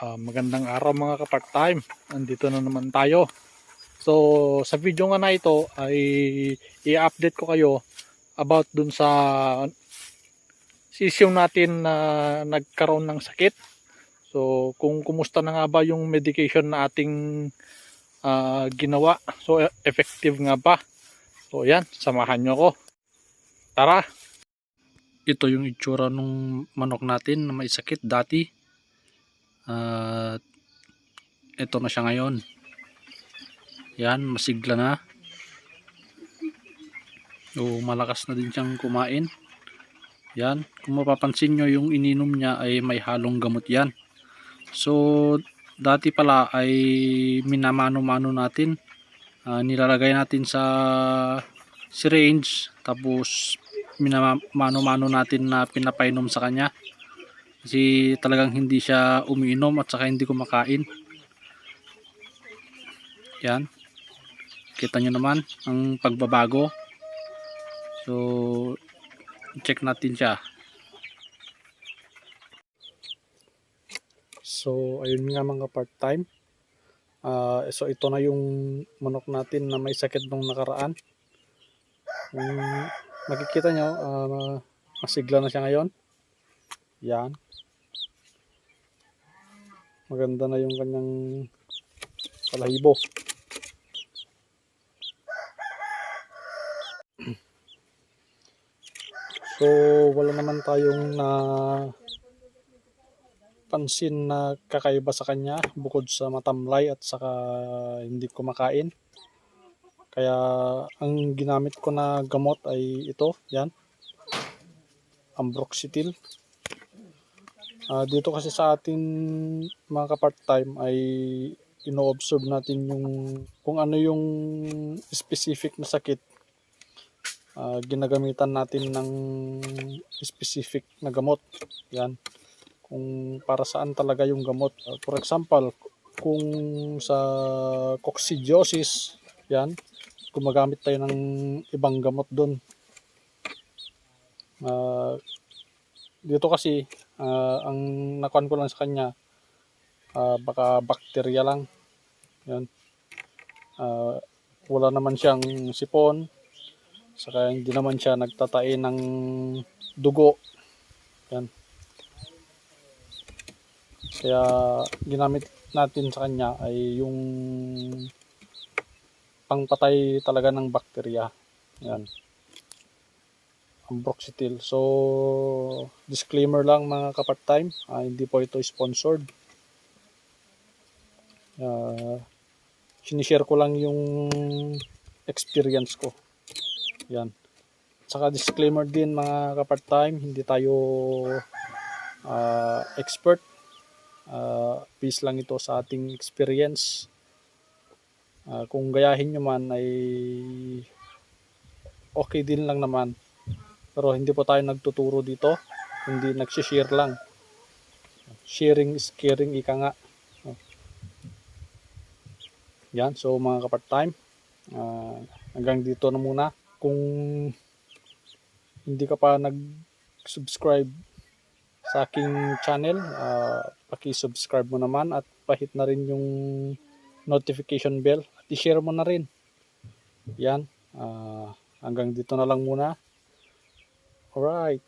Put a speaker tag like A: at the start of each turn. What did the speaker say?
A: Magandang araw mga ka-part-time. Andito na naman tayo. So, sa video nga na ito ay i-update ko kayo about dun sa issue natin na nagkaroon ng sakit. So, kung kumusta na nga ba yung medication na ating ginawa. So, effective nga ba? So, yan. Samahan nyo ko. Tara! Ito yung itsura ng manok natin na may sakit dati. At ito na siya ngayon. Yan, masigla na. O, malakas na din siyang kumain. Yan, kung mapapansin nyo, yung ininom niya ay may halong gamot yan. So, dati pala ay minamano-mano natin. Nilalagay natin sa syringe. Tapos, minamano-mano natin na pinapainom sa kanya. Kasi talagang hindi siya umiinom at saka hindi kumakain. Yan. Kita nyo naman ang pagbabago. So, check natin siya. So, ayun nga mga part-time. So, ito na yung manok natin na may sakit nung nakaraan. Makikita nyo, masigla na siya ngayon. Yan. Maganda na yung kanyang balahibo. So, wala naman tayong pansin na kakaiba sa kanya bukod sa matamlay at saka hindi kumakain. Kaya ang ginamit ko na gamot ay ito, yan. Ambroxetil. Dito kasi sa ating mga ka-part-time ay ino-observe natin yung kung ano yung specific na sakit. Ginagamitan natin ng specific na gamot. Yan. Kung para saan talaga yung gamot. For example, kung sa coccidiosis, yan, gumagamit tayo ng ibang gamot doon. Dito kasi, ang nakuhan ko lang sa kanya, baka bakterya lang. Yan. Wala naman siyang sipon. Saka hindi naman siya nagtatain ng dugo. Yan. Kaya ginamit natin sa kanya ay yung pangpatay talaga ng bakterya. Yan. Ambroxetil. So, disclaimer lang mga ka-part-time, hindi po ito sponsored. Sinishare ko lang yung experience ko. Yan. Saka disclaimer din mga ka-part-time, hindi tayo expert. Based lang ito sa ating experience. Kung gayahin nyo man ay okay din lang naman. Pero hindi po tayo nagtuturo dito. Hindi nagsishare lang. Sharing is caring, ika nga. Yan. So mga ka-part-time, hanggang dito na muna. Kung hindi ka pa nag-subscribe sa aking channel, paki-subscribe mo naman at pahit na rin yung notification bell at i-share mo na rin. Yan. Hanggang dito na lang muna. Alright.